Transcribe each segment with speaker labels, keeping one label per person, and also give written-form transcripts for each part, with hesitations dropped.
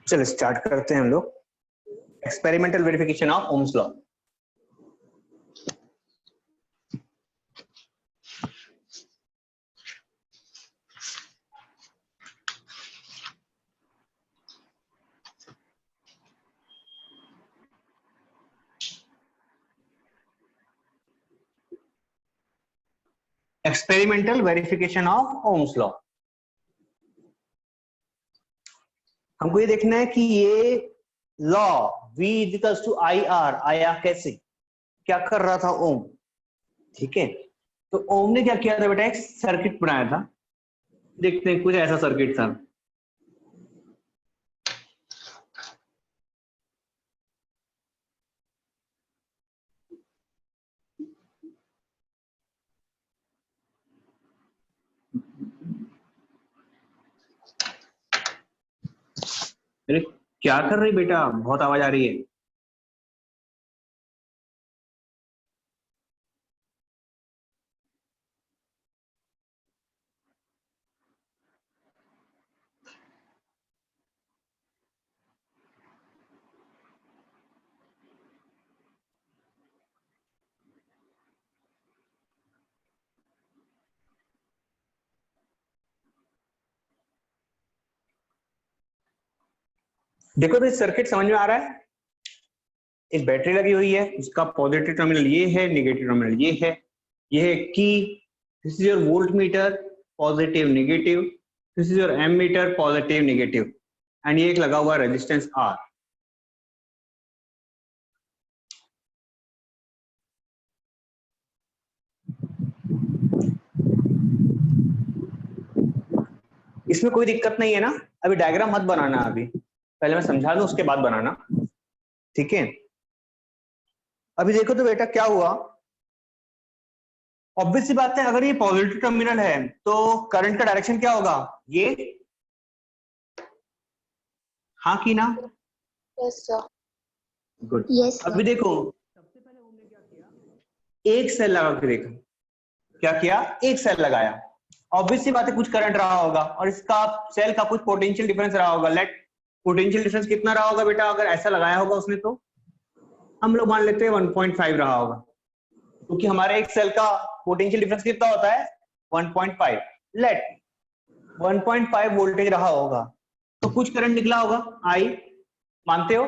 Speaker 1: चलो स्टार्ट करते हैं हम लोग। Experimental verification of Ohm's law. Experimental verification of Ohm's law. हमको ये देखना है कि ये law V equals to IR आया कैसे, क्या कर रहा था ओम। ठीक है, तो ओम ने क्या किया था बेटा, एक सर्किट बनाया था। देखते हैं, कुछ ऐसा सर्किट था। अरे क्या कर रही बेटा, बहुत आवाज आ रही है। देखो तो इस सर्किट समझ में आ रहा है। एक बैटरी लगी हुई है, उसका पॉजिटिव टर्मिनल ये है, नेगेटिव टर्मिनल ये है। ये है की, this is your voltmeter, positive negative. This is your ammeter, positive negative. And ये एक लगा हुआ रेजिस्टेंस R। इसमें कोई दिक्कत नहीं है ना। अभी डायग्राम मत बनाना, अभी पहले मैं समझा दूं उसके बाद बनाना, ठीक है। अभी देखो तो बेटा क्या हुआ। ऑब्वियस सी बात है, अगर ये पॉजिटिव टर्मिनल है तो करंट का डायरेक्शन क्या होगा, ये। हाँ की ना?
Speaker 2: Yes sir.
Speaker 1: Good.
Speaker 2: Yes sir.
Speaker 1: अभी देखो, सबसे पहले हमने क्या किया, एक सेल लगा के देखा। क्या किया, एक सेल लगाया। ऑब्वियस सी बात है, कुछ करंट रहा होगा और इसका सेल का कुछ पोटेंशियल डिफरेंस रहा होगा। लेट पोटेंशियल डिफरेंस कितना रहा होगा बेटा, अगर ऐसा लगाया होगा उसने तो हम लोग मान लेते हैं 1.5 रहा होगा, क्योंकि हमारे एक सेल का पोटेंशियल डिफरेंस कितना होता है, 1.5। लेट 1.5 वोल्टेज रहा होगा तो कुछ करंट निकला होगा, आई, मानते हो?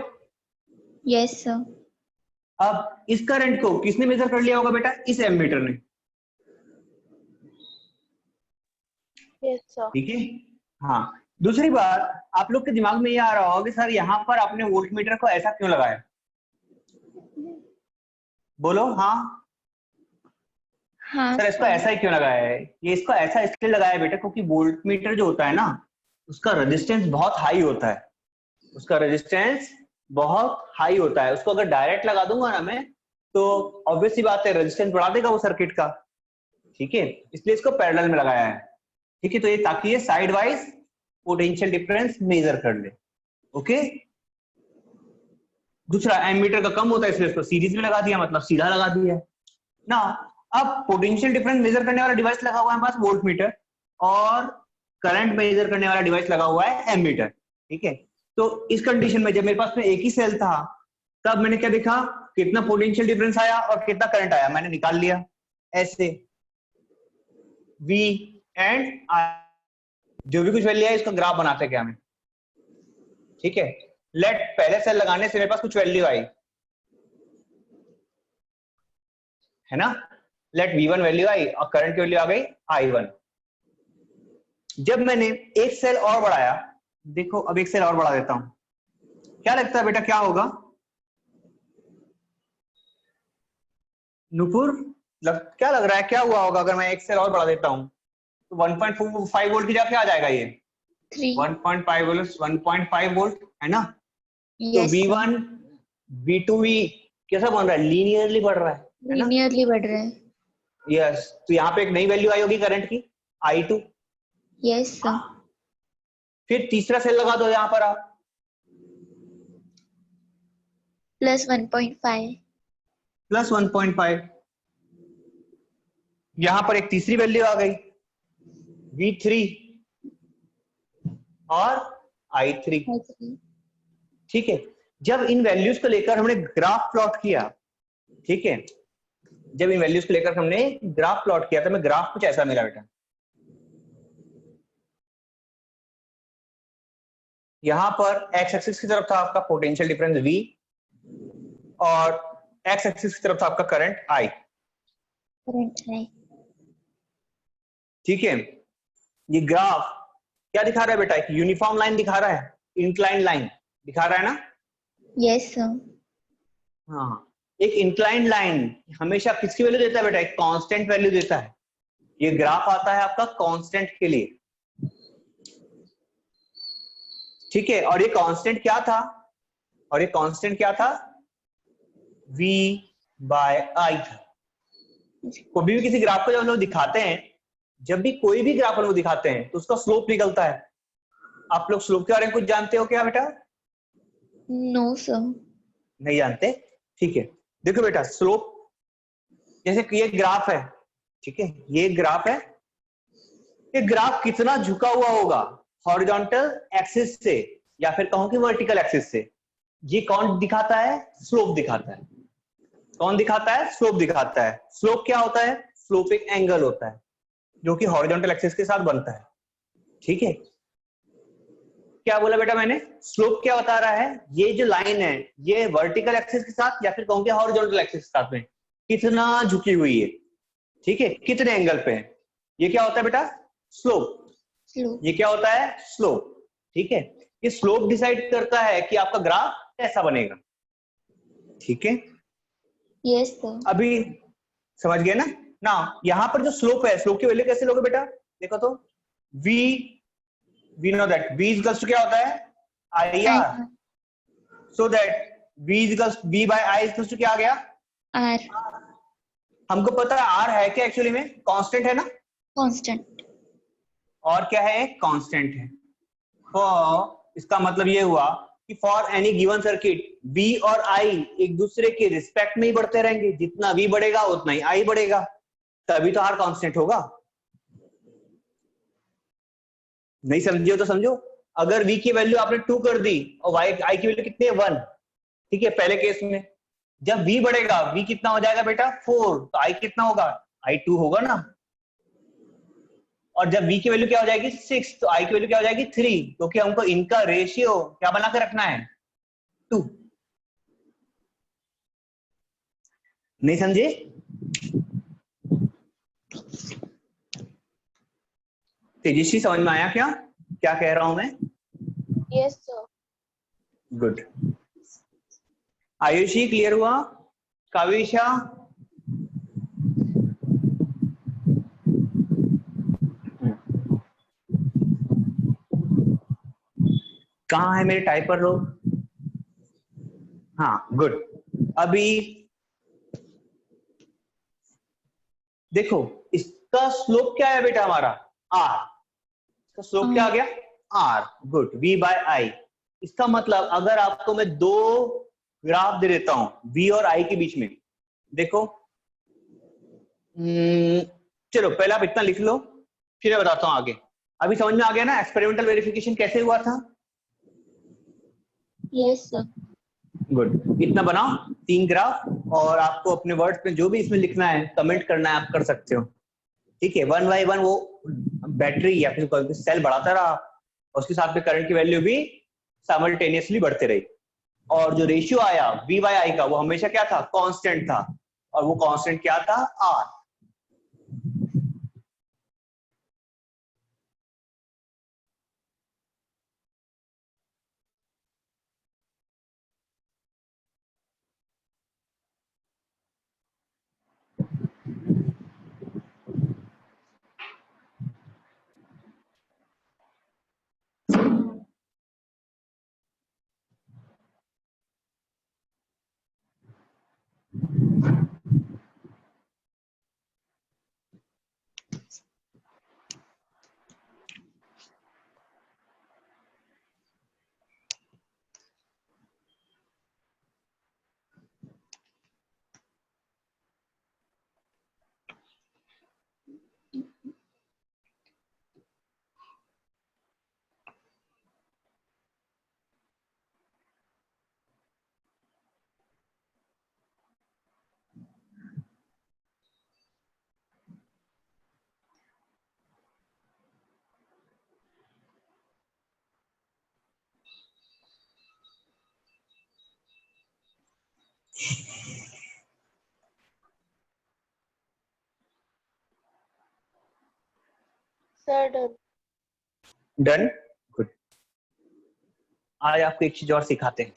Speaker 2: Yes sir.
Speaker 1: अब इस करंट को किसने मेजर कर लिया होगा बेटा, इस एमीटर ने।
Speaker 2: Yes sir.
Speaker 1: ठीक है। हाँ, दूसरी बात, आप लोग के दिमाग में ये आ रहा होगा कि सर यहाँ पर आपने वोल्ट मीटर को ऐसा क्यों लगाया, बोलो। हाँ
Speaker 2: हाँ
Speaker 1: सर, इसको
Speaker 2: सर।
Speaker 1: ऐसा ही क्यों लगाया है? ये इसको ऐसा इसलिए लगाया है बेटा, क्योंकि वोल्ट मीटर जो होता है ना, उसका रेजिस्टेंस बहुत हाई होता है। उसका रेजिस्टेंस बहुत हाई होता है। उसको अगर डायरेक्ट लगा दूंगा ना मैं, तो ऑब्वियस सी बात है रेजिस्टेंस बढ़ा देगा वो सर्किट का। ठीक है, इसलिए इसको पैरेलल में लगाया है। ठीक है, तो ये ताकि ये side wise potential difference measure कर ले। ओके। दूसरा, एमीटर का कम होता है इसलिए इसको सीरीज में लगा दिया, मतलब सीधा लगा दिया ना। अब पोटेंशियल डिफरेंस मेजर करने वाला डिवाइस लगा हुआ है हमारे पास, वोल्ट मीटर, और करंट मेजर करने वाला डिवाइस लगा हुआ है एमीटर। ठीक है, तो इस कंडीशन में जब मेरे पास में एक ही सेल था, तब मैंने क्या देखा, कितना पोटेंशियल डिफरेंस आया और कितना करंट आया, मैंने निकाल लिया ऐसे। V एंड I, जो भी कुछ वैल्यू है इसका ग्राफ बनाते क्या हमें। ठीक है, लेट पहले सेल लगाने से मेरे पास कुछ वैल्यू आई है ना। लेट V1 वैल्यू आई और करंट की वैल्यू आ गई I1। जब मैंने एक सेल और बढ़ाया, देखो अब एक सेल और बढ़ा देता हूं, क्या लगता है बेटा क्या होगा नुपुर, क्या लग रहा है, क्या हुआ होगा अगर मैं एक सेल और बढ़ा देता हूं तो 1.5 वोल्ट की जगह क्या आ जाएगा, ये 1.5 वोल्ट है ना। तो
Speaker 2: यस
Speaker 1: V1 V2 भी कैसा बन रहा है, लीनियरली बढ़ रहा है ना।
Speaker 2: लीनियरली बढ़ रहा है।
Speaker 1: यस, तो यहाँ पे एक नई वैल्यू आई होगी करंट की, I2।
Speaker 2: Yes sir.
Speaker 1: फिर तीसरा सेल लगा दो यहाँ पर आप,
Speaker 2: प्लस 1.5.
Speaker 1: प्लस 1.5. यहां पर एक तीसरी वैल्यू आ गई V3 और I3. ठीक है, जब इन वैल्यूज को लेकर हमने ग्राफ प्लॉट किया, ठीक है, जब इन वैल्यूज को लेकर हमने ग्राफ प्लॉट किया तो हमें ग्राफ कुछ ऐसा मिला बेटा. यहां पर एक्स एक्सिस की तरफ था आपका पोटेंशियल डिफरेंस V और एक्स एक्सिस की तरफ था आपका करंट I. ठीक है, ये ग्राफ क्या दिखा रहा है बेटा? एक यूनिफॉर्म लाइन दिखा रहा है, इंक्लाइन लाइन दिखा रहा है ना?
Speaker 2: Yes sir.
Speaker 1: हाँ, एक इंक्लाइन लाइन हमेशा किसकी वैल्यू देता है बेटा? एक कांस्टेंट वैल्यू देता है. ये ग्राफ आता है आपका कांस्टेंट के लिए. ठीक है, और ये कांस्टेंट क्या था? और ये कांस्टेंट क्या था? V बाय I था. कभी भी किसी ग्राफ को जब हम लोग दिखाते हैं, जब भी कोई भी ग्राफ हम लोग दिखाते हैं तो उसका स्लोप निकलता है. आप लोग स्लोप के बारे में कुछ जानते हो क्या बेटा?
Speaker 2: No sir.
Speaker 1: नहीं जानते? ठीक है, देखो बेटा, स्लोप जैसे कि ये ग्राफ है, ठीक है, ये ग्राफ है. ये ग्राफ कितना झुका हुआ होगा हॉरिजॉन्टल एक्सिस से या फिर कहूं कि वर्टिकल एक्सिस से? ये कौन दिखाता है? स्लोप दिखाता है. कौन दिखाता है? स्लोप दिखाता है. स्लोप क्या होता है? स्लोप एक एंगल होता है जो कि हॉरिजॉन्टल एक्सिस के साथ बनता है. ठीक है, क्या बोला बेटा मैंने? स्लोप क्या बता रहा है? ये जो लाइन है ये वर्टिकल एक्सिस के साथ या फिर कहूं कि हॉरिजॉन्टल एक्सिस के साथ में कितना झुकी हुई है. ठीक है, कितने एंगल पे है, ये क्या होता है बेटा? स्लोप. ये क्या होता है? स्लोप. ठीक है, ये स्लोप डिसाइड करता है कि आपका ग्राफ कैसा बनेगा. ठीक है,
Speaker 2: यस सर.
Speaker 1: अभी समझ गए ना? ना यहां पर जो स्लोप है, स्लोप की वैल्यू कैसे लोगे बेटा? देखो तो, we know that V is equals to क्या होता है? IR. so that V is equals V by I is equals to क्या आ गया?
Speaker 2: R.
Speaker 1: हमको पता है R है क्या एक्चुअली में? कांस्टेंट है ना?
Speaker 2: कांस्टेंट.
Speaker 1: और क्या है? कांस्टेंट है. तो इसका मतलब ये हुआ कि for any given circuit V और I एक दूसरे के रिस्पेक्ट में ही बढ़ते रहेंगे. जितना V बढ़ेगा उतना ही I बढ़ेगा, तभी तो R कांस्टेंट होगा. नहीं समझिए तो समझो. अगर V की वैल्यू आपने 2 कर दी और I की वैल्यू कितनी है? 1. ठीक है, पहले केस में जब V बढ़ेगा V कितना हो जाएगा बेटा? 4. तो I कितना होगा? I 2 होगा ना. और जब V की वैल्यू क्या हो जाएगी? 6. तो I की वैल्यू क्या हो जाएगी? 3. क्योंकि हमको इनका रेशियो क्या बना के रखना है? 2. नहीं समझे? तेजस्वी समझ में आया क्या क्या कह रहा हूं मैं?
Speaker 2: Yes sir.
Speaker 1: Good. Ayushi clear हुआ? काविशा? कहाँ है मेरे टाइपर लोग? हाँ, गुड. अभी देखो, इसका स्लोप क्या है बेटा हमारा? R. इसका स्लोप क्या आ गया? R. Good. V by I. इसका मतलब अगर आपको मैं दो ग्राफ दे देता हूं V और I के बीच में, देखो, चलो पहले आप इतना लिख लो, फिर मैं बताता हूं आगे. अभी समझ में आ गया ना एक्सपेरिमेंटल वेरिफिकेशन कैसे हुआ था?
Speaker 2: Yes sir.
Speaker 1: गुड. इतना बनाओ 3 ग्राफ और आपको अपने वर्ड्स में जो भी इसमें लिखना है कमेंट करना है, आप कर सकते हो. ठीक है, 1 बाय 1 वो बैटरी या फिर सेल बढ़ाता रहा और उसके साथ में करंट की वैल्यू भी साइमल्टेनियसली बढ़ते रही. और जो रेशियो आया V बाय I का वो हमेशा क्या था? कांस्टेंट था. और वो कांस्टेंट क्या था? R.
Speaker 2: Sir done.
Speaker 1: Done, good. आज आपको एक चीज और सिखाते हैं।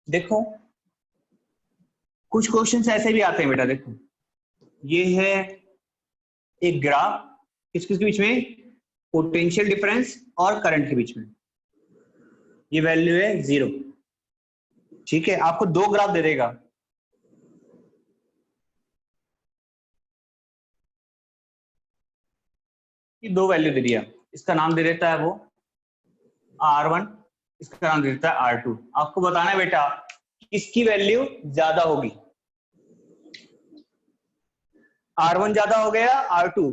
Speaker 1: देखो कुछ क्वेश्चंस ऐसे भी आते हैं बेटा। देखो ये है एक ग्राफ, किस किस के बीच में, पोटेंशियल डिफरेंस और करंट के बीच में। ये वैल्यू है 0। ठीक है, आपको दो ग्राफ दे देगा। ये दो वैल्यू दे दिया, इसका नाम दे देता है वो R1, इसका नाम दे देता है R2। आपको बताना है बेटा किसकी वैल्यू ज्यादा होगी। R1 ज्यादा हो गया, R2।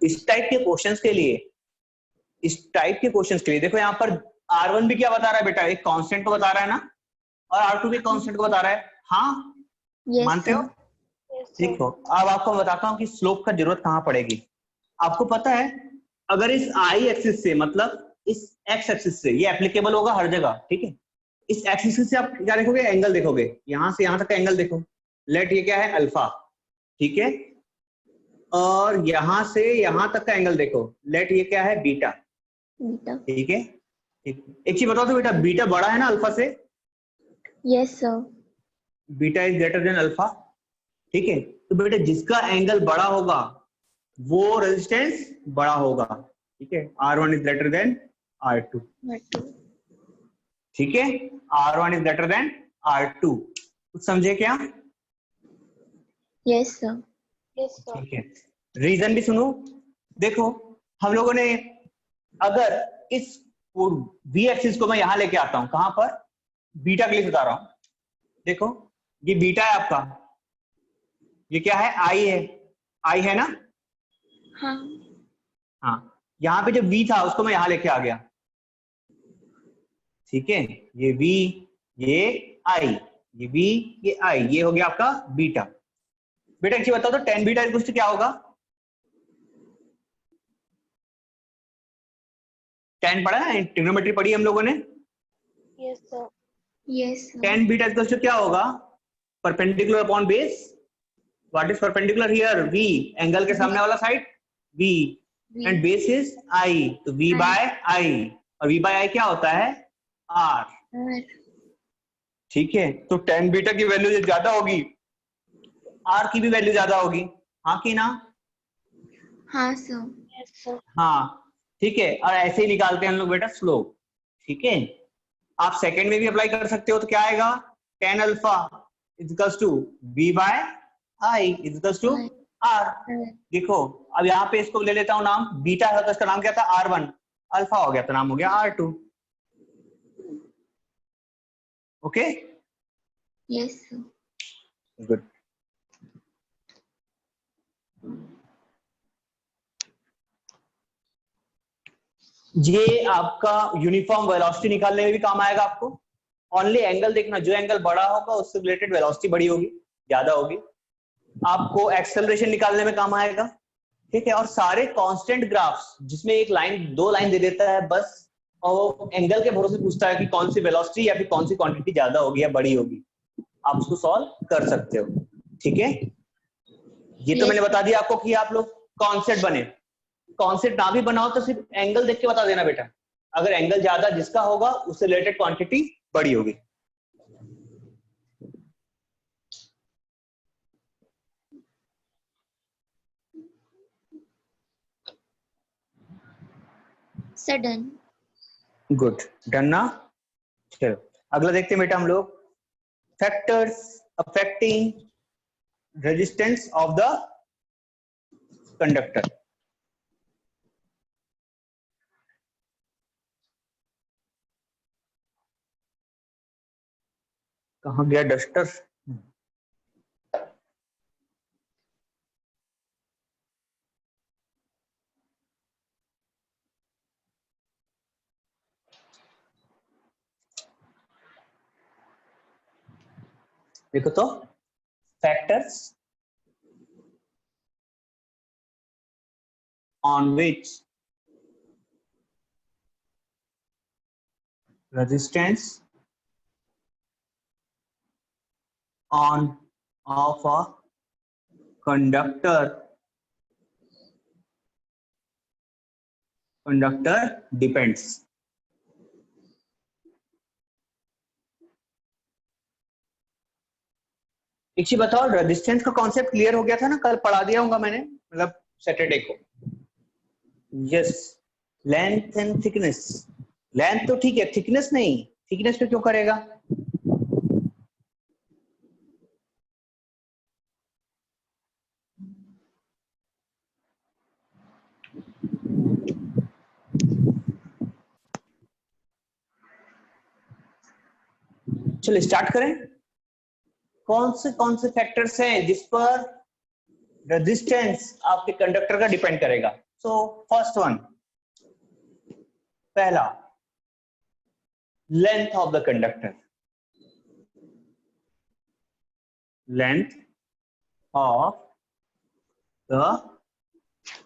Speaker 1: इस टाइप के क्वेश्चंस के लिए, देखो यहाँ पर R1 भी क्या बता रहा है बेटा, एक कांस्टेंट को बता रहा है ना, और R2 भी कांस्टेंट को बता रहा है। हाँ, मानते हो? देखो अब आपको बताता हूँ कि स्लोप का जरूरत कहाँ पड़ेगी। आपको पता है अगर इस आई एक्सिस से, मतलब इस एक्स एक्सिस से, ये एप्लीकेबल होगा हर जगह, ठीक है। इस एक्स एक्सिस से आप क्या देखोगे, एंगल देखोगे, यहां से यहां तक का एंगल देखो। लेट ये क्या है, अल्फा, ठीक है। और यहां से यहां तक का एंगल देखो, लेट ये क्या है, बीटा, ठीक है। एक चीज बताओ तो बेटा, बीटा बड़ा है ना अल्फा से?
Speaker 2: Yes sir.
Speaker 1: Beta is greater than alpha, ठीक है। तो बेटा जिसका एंगल बड़ा होगा वो रेजिस्टेंस बड़ा होगा, ठीक है। R1 is greater than R2, ठीक है। R1 is greater than R2। कुछ समझे क्या?
Speaker 2: Yes sir.
Speaker 1: ठीक है, रीजन भी सुनो। देखो हम लोगों ने, अगर इस V एक्सिस को मैं यहां लेके आता हूं, कहां पर, बीटा के लिए बता रहा हूं। देखो ये बीटा है आपका, ये क्या है, आई है, आई है ना?
Speaker 2: हाँ।
Speaker 1: हाँ, यहाँ पे जो V था उसको मैं यहां लेके आ गया, ठीक है। ये V, ये I, ये V, ये I, ये हो गया आपका बीटा। बेटा एक चीज बताओ तो tan बीटा इक्वल टू क्या होगा? tan पढ़ा है, ट्रिग्नोमेट्री पढ़ी हम लोगों ने।
Speaker 2: Yes sir. Yes sir.
Speaker 1: tan beta equal to क्या होगा? Perpendicular upon base. What is perpendicular here? V, angle के सामने वाला side V, and base is I, तो V बाय I, और V बाय I क्या होता है, R, ठीक है। तो tan बीटा की वैल्यू ज्यादा होगी, R की भी वैल्यू ज्यादा होगी, हाँ कि ना?
Speaker 2: हाँ सर।
Speaker 1: हाँ, ठीक है। और ऐसे ही निकालते हैं हम लोग बेटा स्लोप, ठीक है। आप सेकंड में भी अप्लाई कर सकते हो, तो क्या आएगा, tan alpha equals to V by I equals to R। देखो अब यहाँ पे इसको ले लेता हूँ नाम, बीटा है तो इसका नाम क्या था, R1, अल्फा हो गया तो नाम हो गया R2। Okay,
Speaker 2: yes sir.
Speaker 1: Good. ये आपका यूनिफॉर्म वेलोसिटी निकालने में भी काम आएगा आपको। ओनली एंगल देखना, जो एंगल बड़ा होगा उससे रिलेटेड वेलोसिटी बड़ी होगी, ज्यादा होगी। आपको एक्सेलरेशन निकालने में काम आएगा, ठीक है। और सारे कांस्टेंट ग्राफ्स जिसमें एक लाइन, दो लाइन दे देता है बस, और एंगल के भरोसे पूछता है कि कौन सी वेलोसिटी या फिर कौन सी क्वांटिटी ज्यादा होगी या बड़ी होगी, आप उसको सॉल्व कर सकते हो, ठीक है। ये तो मैंने बता दिया आपको कि आप लोग कॉन्सेप्ट बने। कॉन्सेप्ट ना भी बनाओ तो सिर्फ एंगल देख के बता देना बेटा, अगर एंगल ज्यादा जिसका होगा उससे रिलेटेड क्वांटिटी बड़ी होगी।
Speaker 2: डन।
Speaker 1: गुड, डन ना? चलो अगला देखते हैं बेटा हम लोग, factors affecting resistance of the conductor. कहाँ गया डस्टर? देखो तो factors on which resistance on of a conductor depends. एक चीज बताओ, रेजिस्टेंस का कॉन्सेप्ट क्लियर हो गया था ना, कल पढ़ा दिया होगा मैंने, मतलब सैटरडे को। Yes, length and thickness. Length तो ठीक है, थिकनेस नहीं, थिकनेस पे क्यों करेगा? चलो स्टार्ट करें। कौन से फैक्टर्स हैं जिस पर रेजिस्टेंस आपके कंडक्टर का डिपेंड करेगा? सो फर्स्ट वन, पहला, length of the conductor. Length of the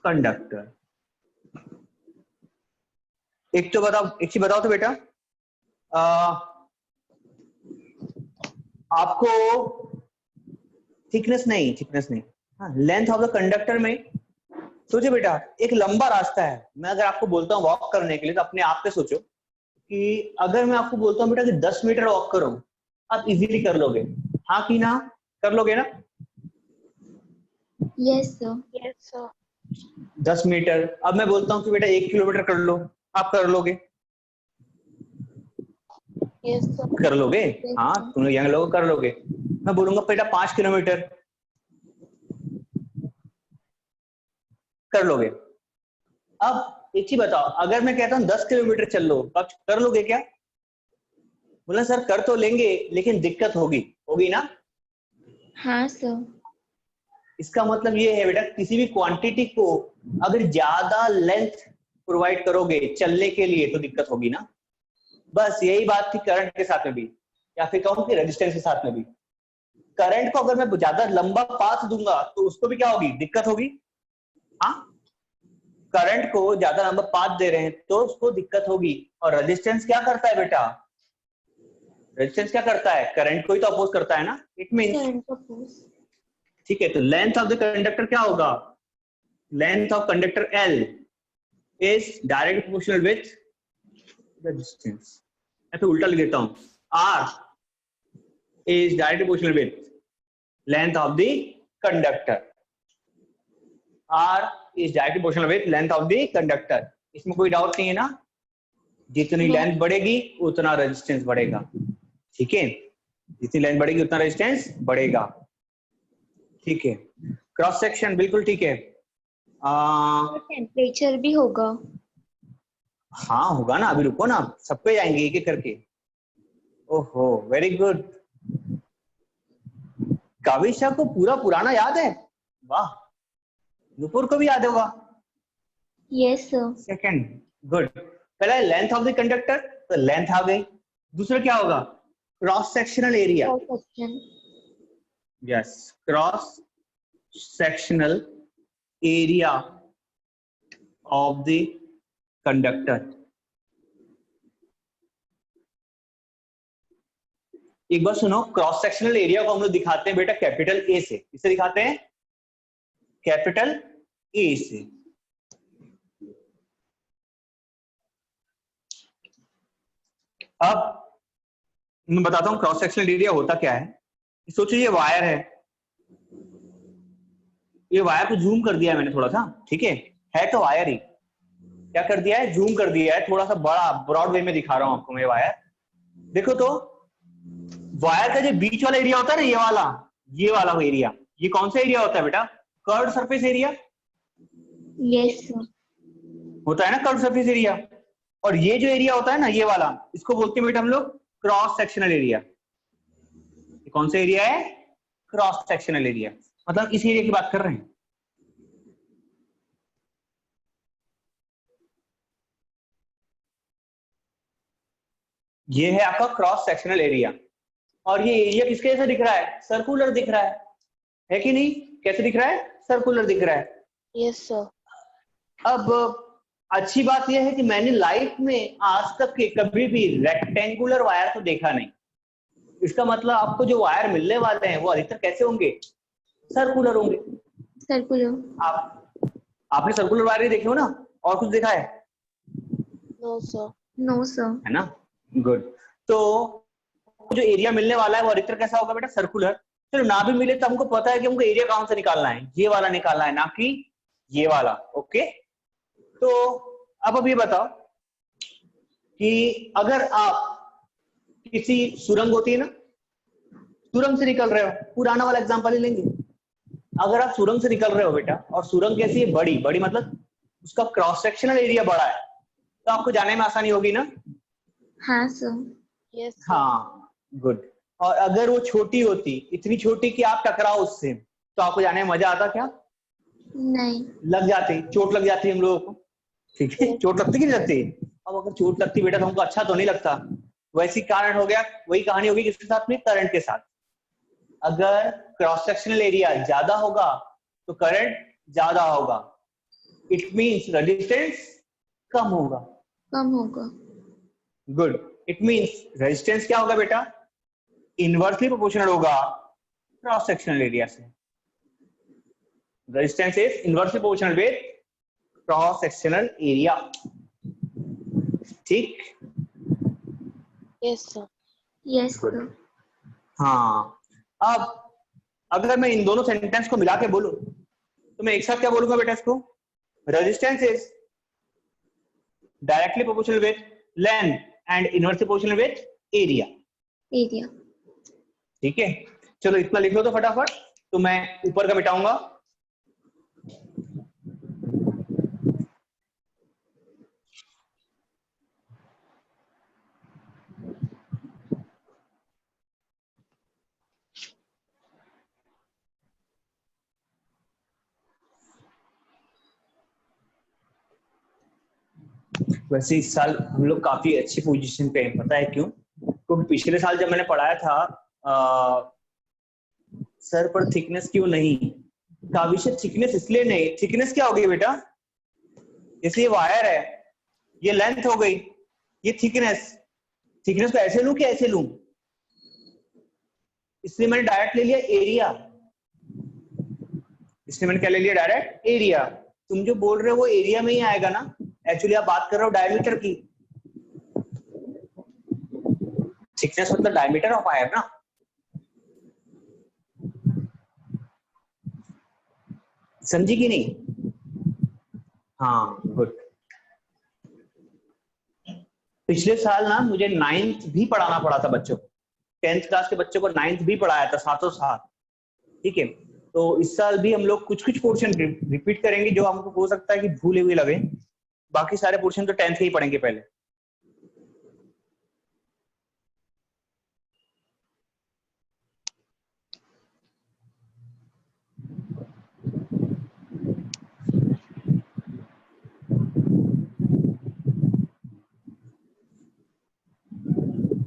Speaker 1: conductor. एक तो बताओ, एक चीज बताओ तो बेटा, आपको थिकनेस नहीं, हाँ, लेंथ ऑफ द कंडक्टर में सोचो बेटा, एक लंबा रास्ता है। मैं अगर आपको बोलता हूँ वॉक करने के लिए, तो अपने आप पे सोचो कि अगर मैं आपको बोलता हूँ बेटा कि 10 मीटर वॉक करो, आप इजीली कर लोगे, हाँ कि ना? कर लोगे ना?
Speaker 2: Yes sir.
Speaker 1: 10 मीटर। अब मैं बोलता हूँ कि बेटा 1 किलोमीटर कर लो, आप कर लोगे?
Speaker 2: Yes sir.
Speaker 1: कर लोगे? हाँ, तुम यंग लोग कर लोगे। मैं बोलूंगा बेटा 5 किलोमीटर, कर लोगे? अब एक चीज बताओ, अगर मैं कहता हूँ 10 किलोमीटर चल लो, आप कर लोगे क्या? बोला सर कर तो लेंगे, लेकिन दिक्कत होगी ना?
Speaker 2: हाँ सर।
Speaker 1: इसका मतलब ये है बेटा, किसी भी क्वांटिटी को अगर ज्यादा लेंथ प्रोवाइड करोगे चलने के लिए तो दिक्कत होगी ना। बस यही बात थी करंट के साथ में भी, या फिर कहूं कि रेजिस्टेंस के साथ में भी। करंट को अगर मैं ज्यादा लंबा पाथ दूंगा तो उसको भी क्या होगी? दिक्कत होगी। हाँ, करंट को ज्यादा लंबा पाथ दे रहे हैं तो उसको दिक्कत होगी। और रेजिस्टेंस क्या करता है बेटा? रेजिस्टेंस क्या करता है? करंट को ही तो अपोज करता है ना। इट मींस, ठीक है, तो लेंथ ऑफ द कंडक्टर क्या होगा? Length of conductor L is direct proportional with resistance. मैं तो उल्टा लिख देता हूं, R is directly proportional with length of the conductor. R is directly proportional with length of the conductor. इसमें कोई डाउट नहीं है ना? जितनी लेंथ बढ़ेगी उतना रेजिस्टेंस बढ़ेगा, ठीक है? जितनी लेंथ बढ़ेगी उतना रेजिस्टेंस बढ़ेगा, ठीक है? क्रॉस सेक्शन बिल्कुल ठीक है।
Speaker 2: टेम्परेचर भी होगा?
Speaker 1: हाँ होगा ना, अभी रुको ना, सब पे जाएंगे एक एक करके। ओहो, वेरी गुड। काविशा को पूरा पुराना याद है, वाह। नुपुर को भी याद होगा।
Speaker 2: Yes sir.
Speaker 1: Second, good. पहला लेंथ ऑफ द कंडक्टर, तो लेंथ आ गई। दूसरा क्या होगा? Cross sectional area. Yes, cross sectional area of the conductor. एक बार सुनो, क्रॉस सेक्शनल एरिया को हम लोग दिखाते हैं बेटा कैपिटल ए से। किससे दिखाते हैं? कैपिटल ए से। अब मैं बताता हूं क्रॉस सेक्शनल एरिया होता क्या है। सोचिए ये वायर है, ये वायर को जूम कर दिया है मैंने थोड़ा सा, ठीक है तो वायर ही। क्या कर दिया है? जूम कर दिया है, थोड़ा सा बड़ा ब्रॉड वे में दिखा रहा हूं आपको मैं वायर। देखो तो वायर का जो बीच वाला एरिया होता है ना, ये वाला एरिया, ये कौन सा एरिया होता है बेटा? Curved surface area.
Speaker 2: Yes sir.
Speaker 1: होता है ना कर्व्ड सरफेस एरिया। और ये जो एरिया होता है ना, ये वाला, इसको बोलते हैं बेटा हम लोग क्रॉस सेक्शनल एरिया। ये कौन सा एरिया है? Cross sectional area. मतलब इस एरिया की बात कर रहे हैं। ये है आपका क्रॉस सेक्शनल एरिया। और ये एरिया किसके जैसा दिख रहा है? सर्कुलर दिख रहा है कि नहीं? कैसे दिख रहा है? सर्कुलर दिख रहा है।
Speaker 2: Yes sir.
Speaker 1: अब अच्छी बात यह है कि मैंने लाइफ में आज तक के कभी भी रेक्टेंगुलर वायर तो देखा नहीं। इसका मतलब आपको जो वायर मिलने वाले हैं वो अधिकतर कैसे होंगे? सर्कुलर होंगे।
Speaker 2: सर्कुलर।
Speaker 1: आपने सर्कुलर वायर ही देखे हो ना? और कुछ देखा है?
Speaker 2: No sir. No sir.
Speaker 1: है ना? गुड। तो जो एरिया मिलने वाला है वो अधिकतर कैसा होगा बेटा? सर्कुलर। चलो ना भी मिले तो हमको पता है कि हमको एरिया कौन सा निकालना है, ये वाला निकालना है, ना कि ये वाला। ओके, तो अब ये बताओ कि अगर आप किसी सुरंग होती है ना, सुरंग से निकल रहे हो, पुराना वाला एग्जांपल ही लेंगे। अगर आप सुरंग से निकल रहे हो बेटा, और सुरंग कैसी है? बड़ी बड़ी, मतलब उसका क्रॉस सेक्शनल एरिया बड़ा है, तो आपको जाने में आसानी होगी ना?
Speaker 2: हाँ सर। यस।
Speaker 1: हाँ, गुड। और अगर वो छोटी होती, इतनी छोटी कि आप टकराओ उससे, तो आपको जाने में मजा आता क्या?
Speaker 2: नहीं।
Speaker 1: लग जाती, चोट लग जाती हम लोगों को। ठीक है, चोट लगती कि नहीं लगती? अब अगर चोट लगती बेटा तो हमको अच्छा तो नहीं लगता। वैसी कारण हो गया, वही कहानी होगी किसके साथ में? करंट के साथ। अगर क्रॉस सेक्शनल एरिया ज्यादा होगा तो करंट ज्यादा होगा, इट मींस रेजिस्टेंस कम होगा।
Speaker 2: कम होगा।
Speaker 1: गुड। इट मींस रेजिस्टेंस क्या होगा बेटा? इनवर्सली प्रोपोर्शनल होगा क्रॉस सेक्शनल एरिया से। Resistance is inversely proportional with cross sectional area. ठीक?
Speaker 2: Yes sir. Yes sir.
Speaker 1: हाँ, अब अगर मैं इन दोनों सेंटेंस को मिला के बोलूं तो मैं एक साथ क्या बोलूंगा बेटा इसको? Resistance is directly proportional with length and inversely proportional with area.
Speaker 2: Area.
Speaker 1: ठीक है, चलो इतना लिख लो तो फटाफट, तो मैं ऊपर का मिटाऊंगा। वैसे इस साल हम लोग काफी अच्छी पोजीशन पे हैं, पता है क्यों? क्योंकि पिछले साल जब मैंने पढ़ाया था सर पर थिकनेस क्यों नहीं, का विषय थिकनेस इसलिए नहीं, थिकनेस क्या हो गई बेटा? जैसे ये वायर है, ये लेंथ हो गई, ये थिकनेस। थिकनेस को ऐसे लूं कि ऐसे लूं? इसलिए मैंने डायरेक्ट ले लिया एरिया। इसलिए मैंने क्या ले लिया? Direct area. तुम जो बोल रहे हो वो एरिया में ही आएगा ना? एक्चुअली आप बात कर रहे हो डायमीटर की। थिकनेस मतलब डायमीटर ऑफ वायर ना? समझी कि नहीं? हाँ, गुड। पिछले साल ना मुझे 9th भी पढ़ाना पड़ा था बच्चों को, 10th क्लास के बच्चों को 9th भी पढ़ाया था साथों साथ। ठीक है, तो इस साल भी हम लोग कुछ कुछ पोर्शन रिपीट करेंगे जो हमको हो सकता है कि भूले हुए लगे। बाकी सारे पोर्शन तो 10th के ही पढ़ेंगे पहले।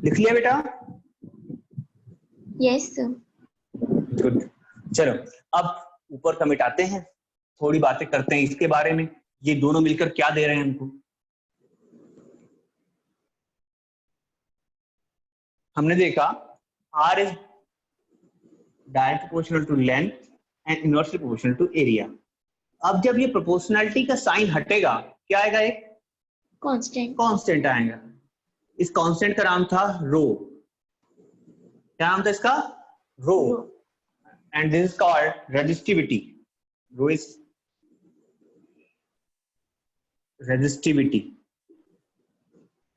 Speaker 1: लिख लिया बेटा?
Speaker 2: Yes sir.
Speaker 1: गुड। चलो अब ऊपर का मिटाते हैं, थोड़ी बातें करते हैं इसके बारे में, ये दोनों मिलकर क्या दे रहे हैं हमको। हमने देखा R is direct proportional to length and inversely proportional to area. अब जब ये प्रोपोर्शनलिटी का साइन हटेगा, क्या आएगा? एक
Speaker 2: कांस्टेंट।
Speaker 1: कांस्टेंट आएगा। इस कांस्टेंट का नाम था रो। क्या नाम था इसका? Rho. And this is called resistivity. Rho is resistivity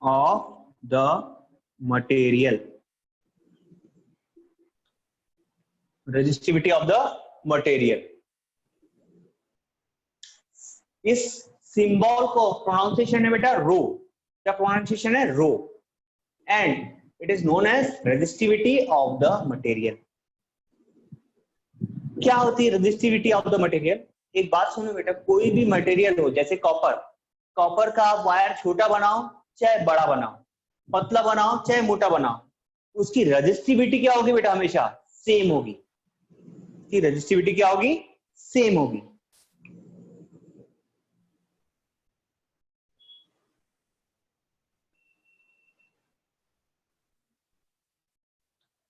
Speaker 1: of the material. Resistivity of the material. इस सिंबल को प्रोनाउंसिएशन है बेटा रो। क्या प्रोनाउंसिएशन है? Rho. And it is known as resistivity of the material. क्या होती है रेजिस्टिविटी ऑफ द मटेरियल? एक बात सुनो बेटा, कोई भी मटेरियल हो, जैसे कॉपर, कॉपर का आप वायर छोटा बनाओ चाहे बड़ा बनाओ, पतला बनाओ चाहे मोटा बनाओ, उसकी रजिस्टिविटी क्या होगी बेटा? हमेशा सेम होगी। उसकी रजिस्टिविटी क्या होगी? सेम होगी।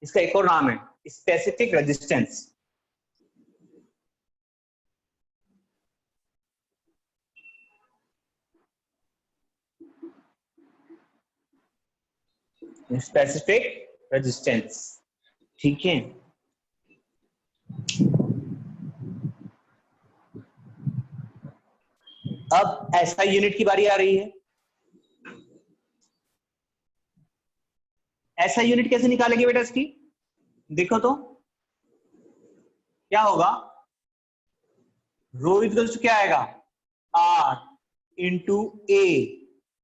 Speaker 1: इसका एक और नाम है स्पेसिफिक रेजिस्टेंस। स्पेसिफिक रेजिस्टेंस, ठीक है। अब ऐसा यूनिट की बारी आ रही है। ऐसा यूनिट कैसे निकालेंगे बेटा इसकी? देखो तो क्या होगा, रो इक्वल्स टू क्या आएगा? R into A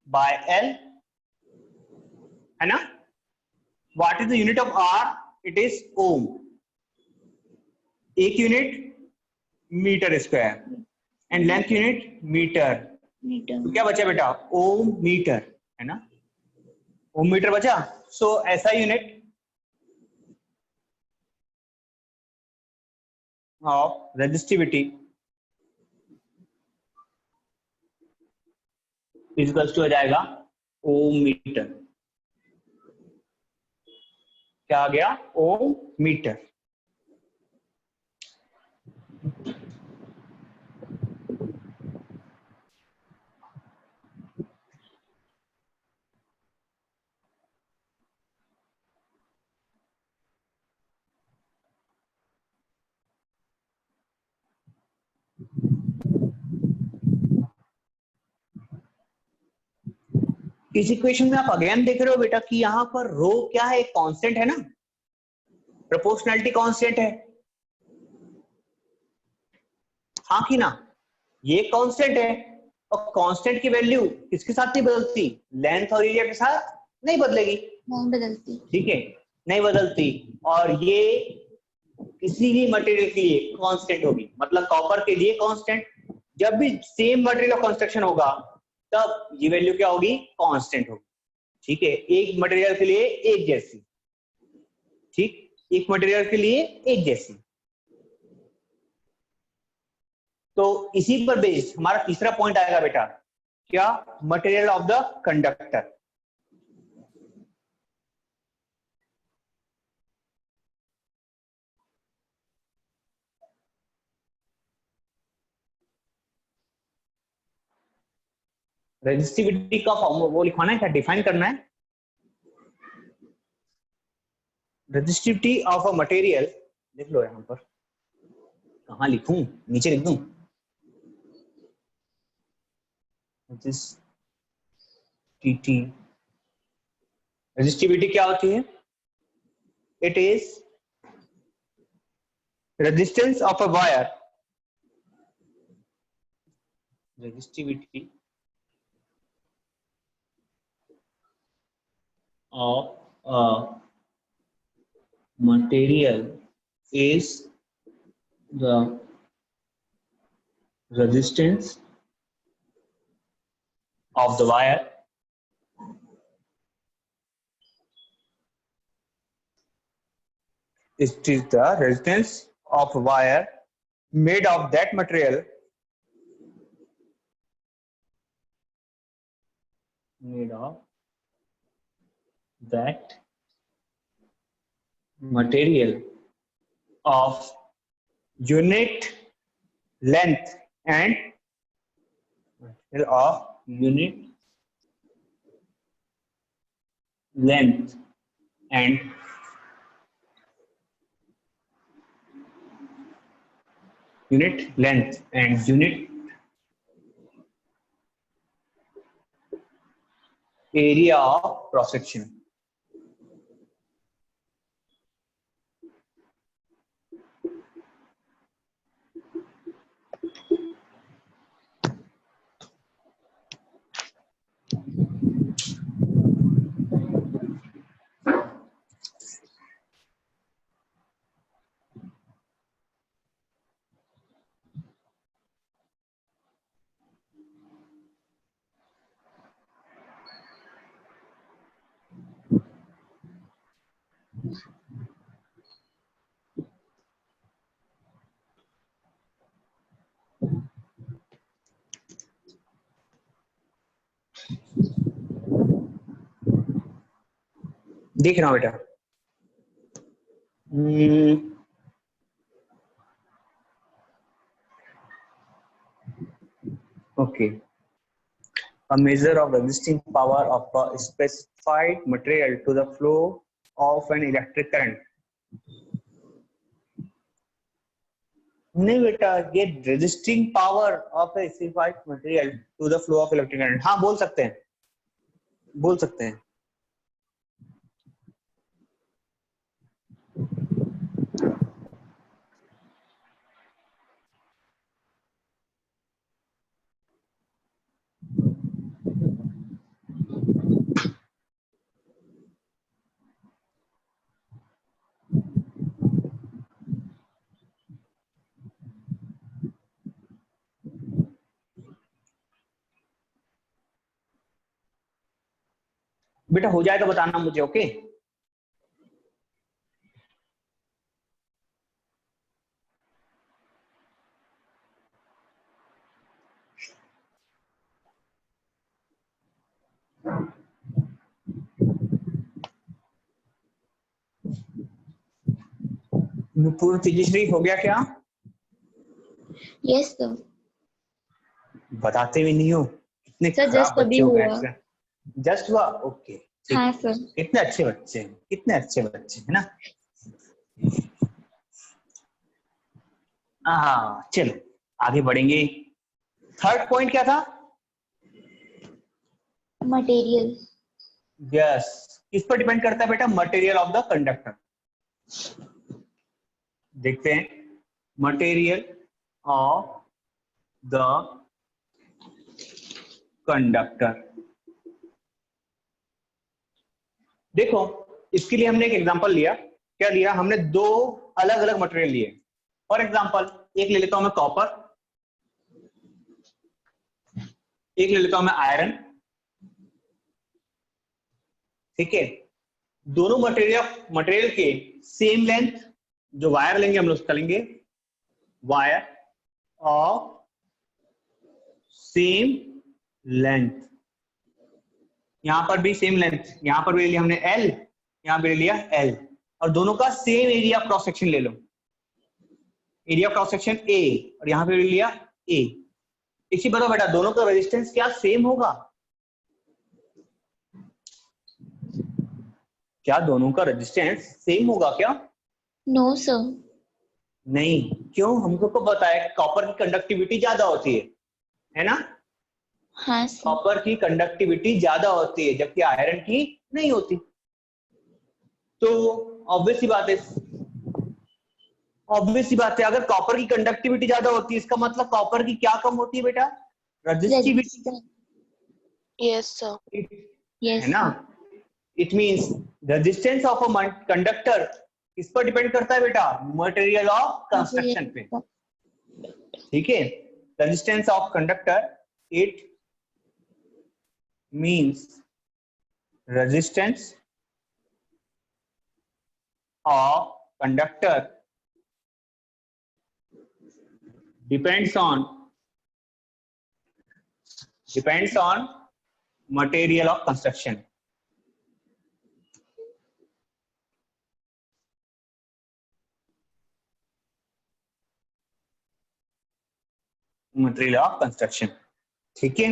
Speaker 1: by L, है ना। What is the unit of R? It is ohm. एक unit metre square and length unit metre. तो क्या बचा बेटा? ओम मीटर, है ना। ओम मीटर बचा। सो ऐसा unit of resistivity equals to हो जाएगा ओम मीटर। क्या आ गया? ओम मीटर। इस इक्वेशन में आप अगेन देख रहे हो बेटा कि यहां पर रो क्या है? एक कांस्टेंट है ना, प्रोपोर्शनैलिटी कांस्टेंट है, हाँ कि ना। ये कांस्टेंट है और कांस्टेंट की वैल्यू किसके साथ नहीं बदलती? लेंथ और एरिया के साथ नहीं बदलेगी,
Speaker 2: नहीं बदलती।
Speaker 1: ठीक है, नहीं बदलती। और ये किसी भी मटेरियल के लिए कांस्टेंट होगी, मतलब कॉपर के लिए कांस्टेंट। जब भी सेम मटेरियल ऑफ कंस्ट्रक्शन होगा तब ये वैल्यू क्या होगी? कांस्टेंट होगी, ठीक है। एक मटेरियल के लिए एक जैसी, ठीक, एक मटेरियल के लिए एक जैसी। तो इसी पर बेस्ड हमारा तीसरा पॉइंट आएगा बेटा, क्या? Material of the conductor. Resistivity का फॉर्मूला वो लिखवाना है क्या? डिफाइन करना है। रेजिस्टिविटी ऑफ अ मटेरियल लिख लो यहां पर। कहां लिखूं? नीचे लिख दूं? रेजिस्टिविटी, रेजिस्टिविटी क्या होती है? It is resistance of a wire, resistivity of a material is the resistance of the wire it is the resistance of a wire made of that material, made of that material of unit length and of unit length and unit length and unit area of cross section. देख रहा हूं बेटा। Okay, a measure of resisting power of a specified material to the flow of an electric current. नहीं बेटा, ये resisting power of a specified material to the flow of electric current, हाँ बोल सकते हैं, बोल सकते हैं। बेटा हो जाए तो बताना मुझे, ओके? पूर्ण तेजश्री हो गया क्या?
Speaker 2: Yes sir.
Speaker 1: बताते भी नहीं हो, कितने
Speaker 2: सर
Speaker 1: खराब
Speaker 2: जस्ट अभी
Speaker 1: बच्चे हो
Speaker 2: हुआ।
Speaker 1: गए। जस्ट हुआ, ओके।
Speaker 2: हाँ सर।
Speaker 1: कितने अच्छे बच्चे हैं, कितने अच्छे बच्चे है ना। हाँ चलो आगे बढ़ेंगे। थर्ड पॉइंट क्या था?
Speaker 2: मटेरियल।
Speaker 1: यस, किस पर डिपेंड करता है बेटा? Material of the conductor. देखते हैं, मटेरियल ऑफ द कंडक्टर। देखो इसके लिए हमने एक एग्जांपल लिया। क्या लिया हमने? दो अलग अलग मटेरियल लिए। फॉर एग्जांपल एक ले लेता हूं मैं कॉपर, एक ले लेता हूं मैं आयरन। ठीक है, दोनों मटेरियल के सेम लेंथ, जो वायर लेंगे हम लोग उसका लेंगे वायर ऑफ सेम लेंथ। यहां पर भी सेम लेंथ, यहां पर भी ले लिया हमने L, यहां पे ले लिया L, और दोनों का सेम एरिया क्रॉस सेक्शन ले लो, एरिया क्रॉस सेक्शन A, और यहां पे ले लिया A। एक चीज बताओ बेटा, दोनों का रेजिस्टेंस क्या सेम होगा? क्या दोनों का रेजिस्टेंस सेम होगा क्या?
Speaker 2: No sir.
Speaker 1: नहीं, क्यों? हमको को पता है कॉपर की कंडक्टिविटी ज्यादा होती है ना?
Speaker 2: हाँ सर।
Speaker 1: कॉपर की कंडक्टिविटी ज्यादा होती है जबकि आयरन की नहीं होती। तो ऑब्वियस सी बात है, अगर कॉपर की कंडक्टिविटी ज्यादा होती है इसका मतलब कॉपर की क्या कम होती है बेटा? रेजिस्टिविटी।
Speaker 2: Yes sir.
Speaker 1: है ना? It means resistance of a conductor किस पर डिपेंड करता है बेटा? मटेरियल ऑफ कंस्ट्रक्शन पे। ठीक है, resistance of conductor it means resistance of conductor depends on material of construction. Material of construction. ठीक है,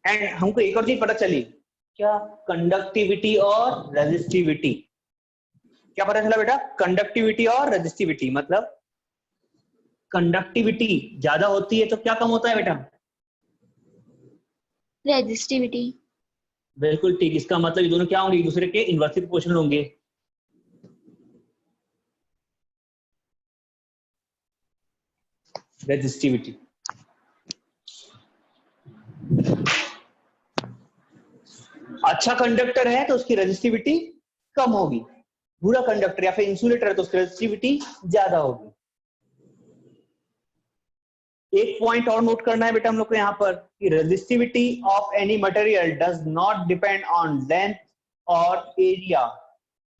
Speaker 1: एंड हमको एक और चीज पता चली क्या? कंडक्टिविटी और रेजिस्टिविटी। क्या पता चला बेटा? कंडक्टिविटी और रेजिस्टिविटी मतलब कंडक्टिविटी ज्यादा होती है तो क्या कम होता है बेटा?
Speaker 2: रेजिस्टिविटी।
Speaker 1: बिल्कुल ठीक, इसका मतलब ये दोनों क्या होंगे? एक दूसरे के इनवर्सली प्रोपोर्शनल होंगे। रेजिस्टिविटी। अच्छा कंडक्टर है तो उसकी रेजिस्टिविटी कम होगी, बुरा कंडक्टर या फिर इंसुलेटर है तो उसकी रेजिस्टिविटी ज्यादा होगी। एक पॉइंट और नोट करना है बेटा हम लोग को यहाँ पर कि resistivity of any material does not depend on length और एरिया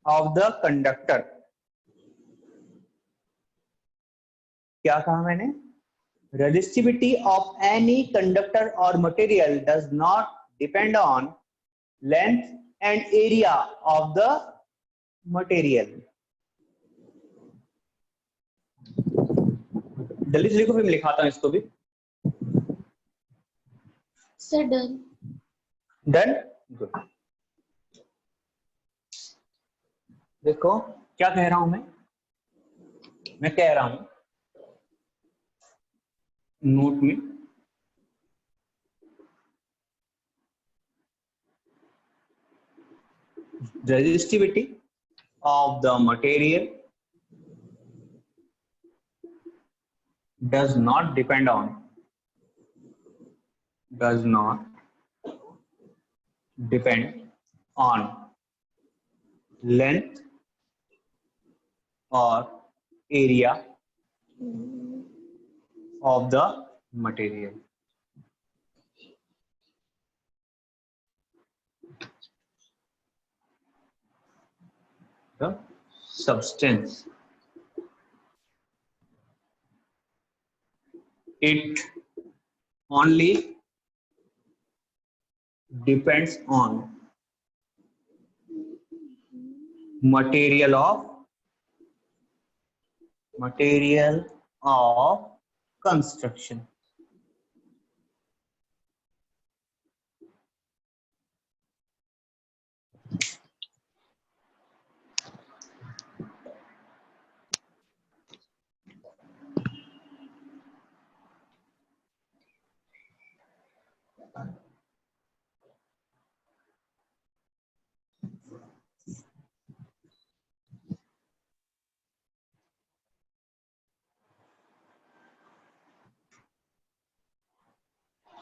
Speaker 1: ऑफ द कंडक्टर। क्या कहा मैंने? रेजिस्टिविटी ऑफ एनी कंडक्टर और material does not depend on length and area of the material. जल्दी से लिखो, फिर मैं लिखाता हूं इसको भी.
Speaker 2: Sir, done.
Speaker 1: Done? Good. देखो क्या कह रहा हूं मैं कह रहा हूं नोट में resistivity of the material does not depend on length or area of the material. The substance. It only depends on material of construction.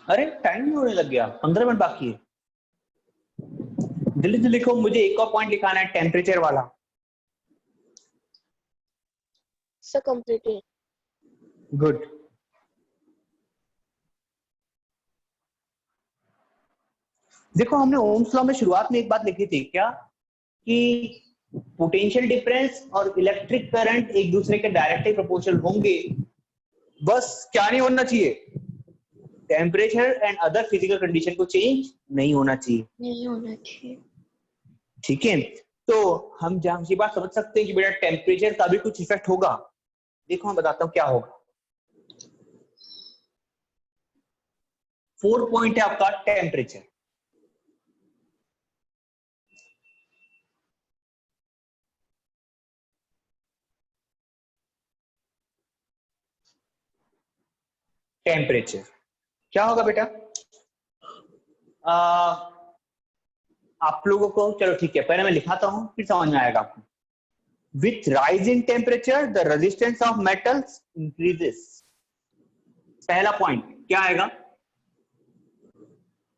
Speaker 1: अरे टाइम नहीं होने लग गया, 15 मिनट बाकी है. जल्दी से लिखो, मुझे एक और पॉइंट लिखाना है, टेम्परेचर वाला.
Speaker 2: Sir, completed.
Speaker 1: गुड. देखो हमने ओम्स लॉ में शुरुआत में एक बात लिखी थी क्या, कि पोटेंशियल डिफरेंस और इलेक्ट्रिक करंट एक दूसरे के डायरेक्टली प्रोपोर्शनल होंगे. बस क्या नहीं होना चाहिए, temperature and other physical condition को चेंज नहीं होना चाहिए. ठीक है, तो हम जहां ये बात समझ सकते हैं कि बेटा टेम्परेचर का भी कुछ इफेक्ट होगा. देखो मैं बताता हूँ क्या होगा. 4 पॉइंट है आपका टेम्परेचर. टेम्परेचर क्या होगा बेटा, आप लोगों को, चलो ठीक है पहले मैं लिखाता हूं फिर समझ में आएगा आपको. With rise in temperature the resistance of metals increases. पहला पॉइंट क्या आएगा,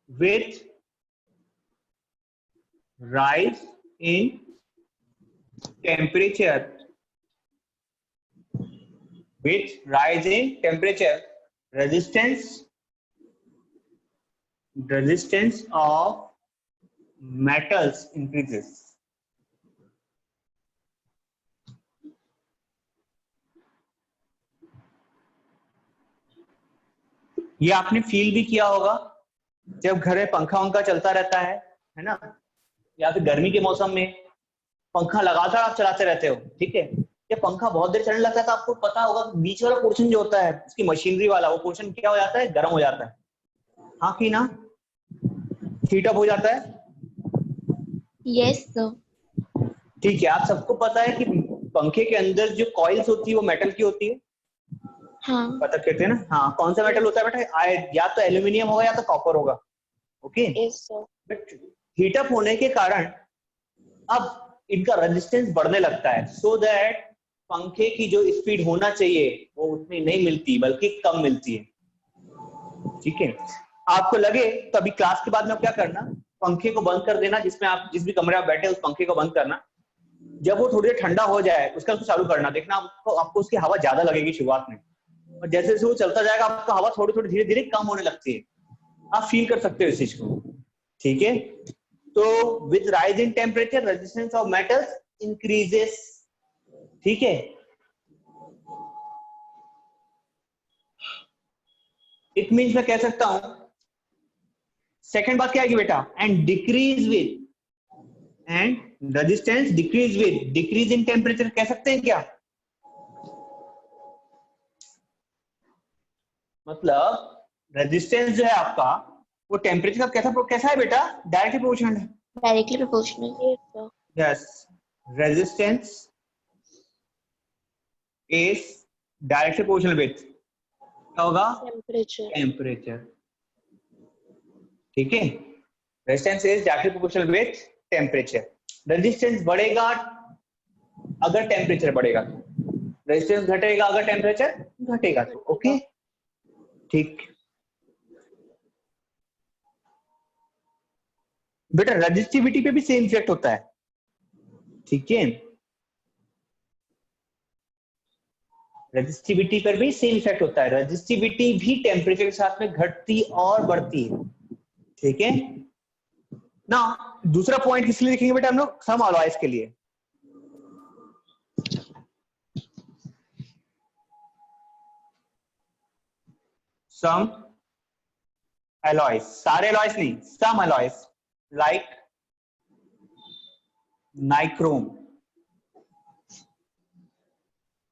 Speaker 1: with rise in temperature resistance of metals increases. ये आपने फील भी किया होगा जब घर में पंखा वंखा चलता रहता है ना, या फिर गर्मी के मौसम में पंखा लगातार आप चलाते रहते हो. ठीक है, ये पंखा बहुत देर चलने लगता है तो आपको पता होगा बीच वाला पोर्शन जो होता है उसकी मशीनरी वाला, वो पोर्शन क्या हो जाता है, गर्म हो जाता है. हाँ कि ना, हीट अप हो जाता है.
Speaker 2: Yes, sir.
Speaker 1: ठीक है, आप सबको पता है कि पंखे के अंदर जो कॉइल्स होती है वो मेटल की होती है.
Speaker 2: हाँ.
Speaker 1: पता कहते हैं ना. हाँ, कौन सा मेटल होता है बेटा, या तो एल्यूमिनियम होगा या तो कॉपर होगा. Okay.
Speaker 2: Yes, sir.
Speaker 1: But heat up होने के कारण अब इनका रेजिस्टेंस बढ़ने लगता है, सो दैट पंखे की जो स्पीड होना चाहिए वो उतनी नहीं मिलती बल्कि कम मिलती है. ठीक है, आपको लगे तो अभी क्लास के बाद में क्या करना, पंखे को बंद कर देना, जिसमें आप जिस भी कमरे में बैठे उस पंखे को बंद करना. जब वो थोड़ी देर ठंडा हो जाए उसका चालू करना, देखना आपको उसकी हवा ज्यादा लगेगी शुरुआत में, और जैसे जैसे वो चलता जाएगा आपको हवा थोड़ी थोड़ी धीरे धीरे कम होने लगती है. आप फील कर सकते हो इस चीज को. ठीक है, तो with rise in temperature resistance of metals increases. ठीक है, इट मींस मैं कह सकता हूं, सेकंड बात क्या है बेटा, and decrease with and resistance decrease with decrease in temperature कह सकते हैं क्या? मतलब रेजिस्टेंस जो है आपका वो टेम्परेचर का कैसा है बेटा? डायरेक्टली प्रोपोर्शनल है।
Speaker 2: Directly proportional. Yes, sir.
Speaker 1: Yes, resistance is directly proportional with क्या होगा?
Speaker 2: Temperature.
Speaker 1: टेम्परेचर। ठीक है, resistance is directly proportional with temperature. Resistance बढ़ेगा अगर टेम्परेचर बढ़ेगा, रेजिस्टेंस घटेगा अगर टेम्परेचर घटेगा। तो ओके, ठीक बेटा। रेजिस्टिविटी पे भी सेम इफेक्ट होता है, ठीक है, रेजिस्टिविटी पर भी सेम इफेक्ट होता है। रेजिस्टिविटी भी टेम्परेचर के साथ में घटती और बढ़ती है, ठीक है ना। दूसरा पॉइंट किस लिए लिखेंगे बेटा हम लोग? सम अलॉयज के लिए। सम alloys, सारे alloys नहीं, some alloys like nichrome,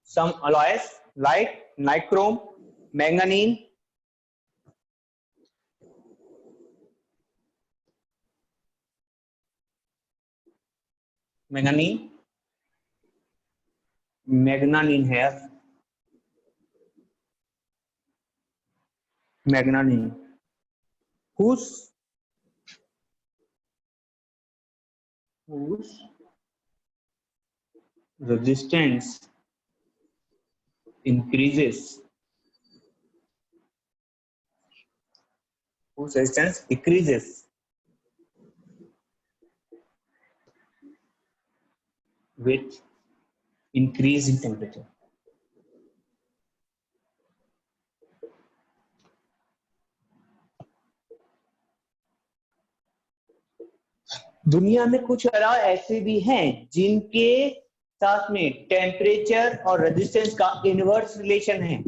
Speaker 1: some alloys like nichrome, manganese, मैग्नानीन है, मैग्नानीन whose resistance increases, whose resistance decreases with increase in temperature. दुनिया में कुछ अलॉय ऐसे भी हैं जिनके साथ में टेम्परेचर और रेजिस्टेंस का इनवर्स रिलेशन है।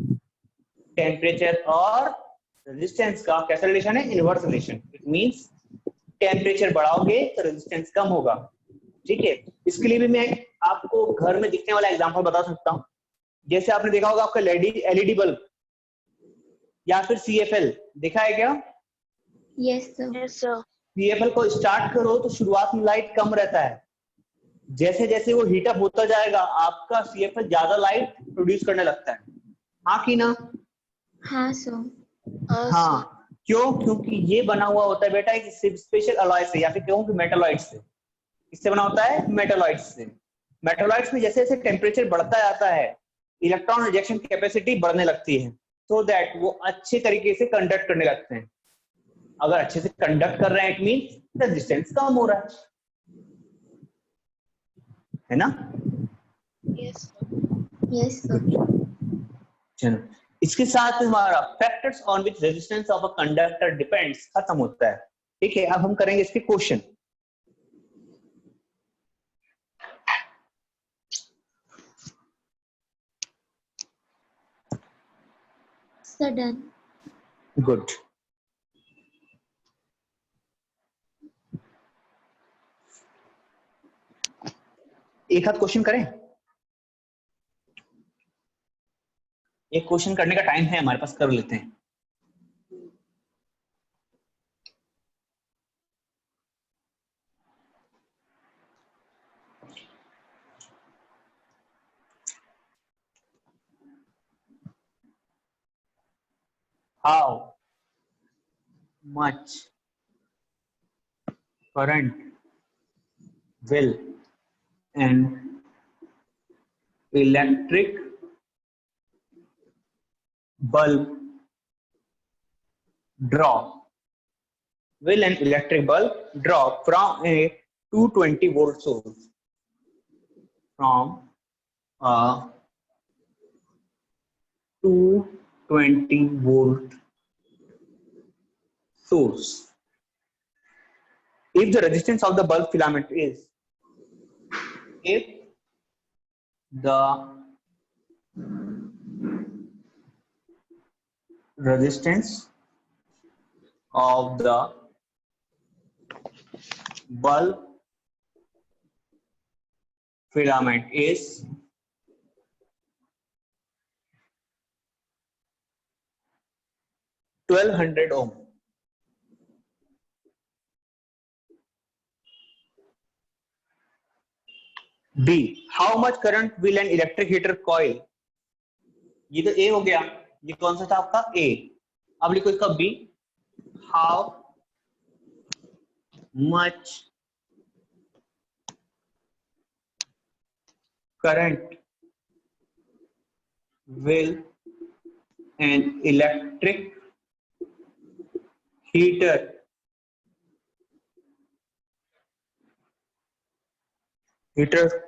Speaker 1: टेम्परेचर और रेजिस्टेंस का कैसा रिलेशन है? Inverse relation. It means temperature बढ़ाओगे तो रेजिस्टेंस कम होगा, ठीक है। इसके लिए भी मैं आपको घर में दिखने वाला एग्जांपल बता सकता हूँ। जैसे आपने देखा होगा आपका एलईडी बल्ब या फिर सीएफएल देखा है क्या?
Speaker 2: Yes, sir. Yes, sir.
Speaker 1: CFL को स्टार्ट करो तो शुरुआत में लाइट कम रहता है, जैसे जैसे वो हीटअप होता जाएगा आपका सीएफएल ज्यादा लाइट प्रोड्यूस करने लगता है, हाँ कि ना?
Speaker 2: हाँ, sir.
Speaker 1: हाँ, क्यों? क्योंकि ये बना हुआ होता है बेटा एक स्पेशल अलॉय से, या फिर कहूँ कि मेटालॉइड से। इससे बना होता है मेटालॉइड से। मेटालॉइड्स में जैसे जैसे टेम्परेचर बढ़ता जाता है इलेक्ट्रॉन रिजेक्शन कैपेसिटी बढ़ने लगती है, सो दैट वो अच्छे तरीके से कंडक्ट करने लगते हैं। अगर अच्छे से कंडक्ट कर रहे हैं इट मींस रेजिस्टेंस कम हो रहा है ना?
Speaker 2: Yes, sir. Yes, sir.
Speaker 1: चलो, इसके साथ हमारा factors on which resistance of a conductor depends खत्म होता है, ठीक है। अब हम करेंगे इसके क्वेश्चन।
Speaker 2: Sir, done.
Speaker 1: गुड। एक हाथ क्वेश्चन करें, एक क्वेश्चन करने का टाइम है हमारे पास, कर लेते हैं। How much current will an electric bulb draw? Will an electric bulb draw from a 220 volt source? From a 220 volt source, if the resistance of the bulb filament is, if the resistance of the bulb filament is 1200 ohm. B. How much current will an electric heater coil? ये तो A हो गया, ये कौन सा था आपका A. अब लिखो इसका B. How much current will an electric heater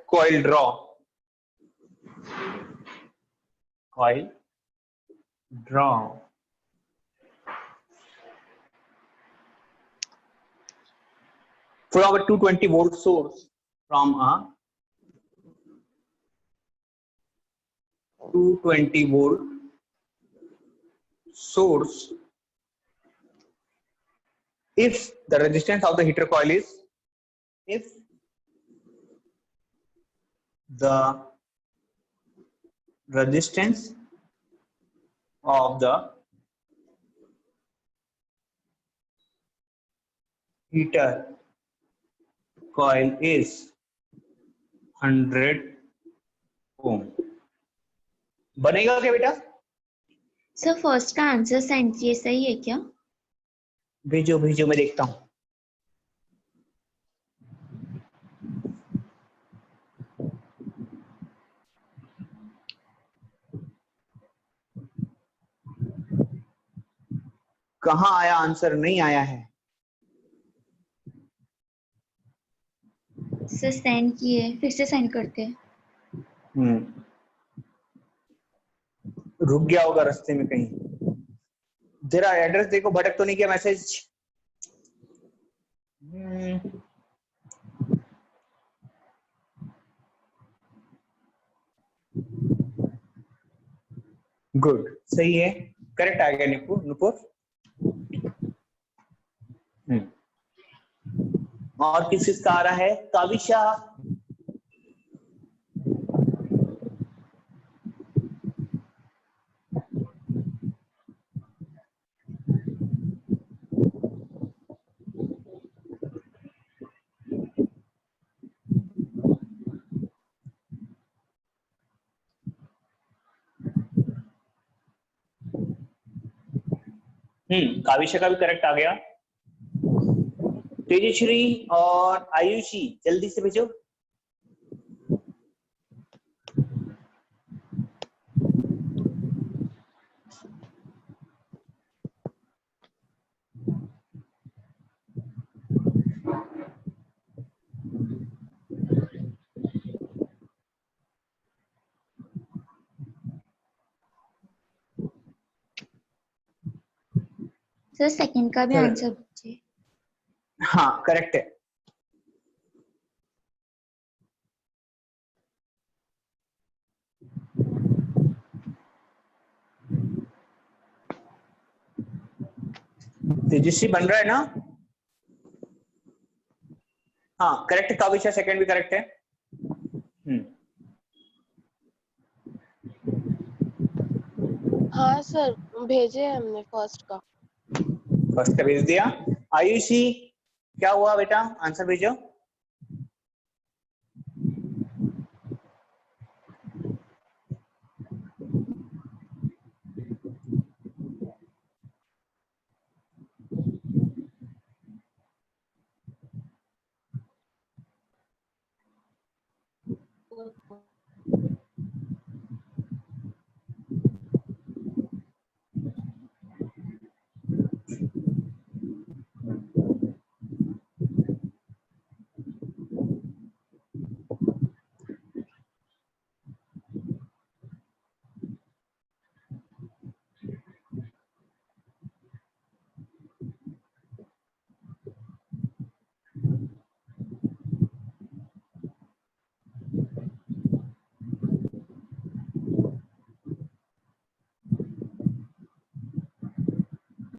Speaker 1: coil draw? Coil draw. From a 220 volt source, from a 220 volt source, if the resistance of the heater coil is, if the resistance of the heater coil is 100 ohm. बनेगा क्या बेटा?
Speaker 2: Sir first का answer send किए, सही है क्या?
Speaker 1: भेजो भेजो, मैं देखता हूँ. कहाँ आया आंसर? नहीं आया है.
Speaker 2: सर सेंड किए, फिर से सेंड करते हैं.
Speaker 1: रुक गया होगा रास्ते में कहीं. तेरा एड्रेस देखो, भटक तो नहीं किया मैसेज? गुड, सही है, करेक्ट आ गया नुपुर. और किसका आ रहा है? काविशा. काविशा का भी करेक्ट आ गया. तेजश्री और आयुषी जल्दी से भेजो.
Speaker 2: सर सेकंड का भी आंसर दीजिए.
Speaker 1: हाँ करेक्ट है. तेजस्वी बन रहा है ना? हाँ करेक्ट. काविशा सेकंड भी करेक्ट है.
Speaker 3: हाँ सर, भेजे हमने फर्स्ट का
Speaker 1: भेज दिया. आयुषी क्या हुआ बेटा? आंसर भेजो.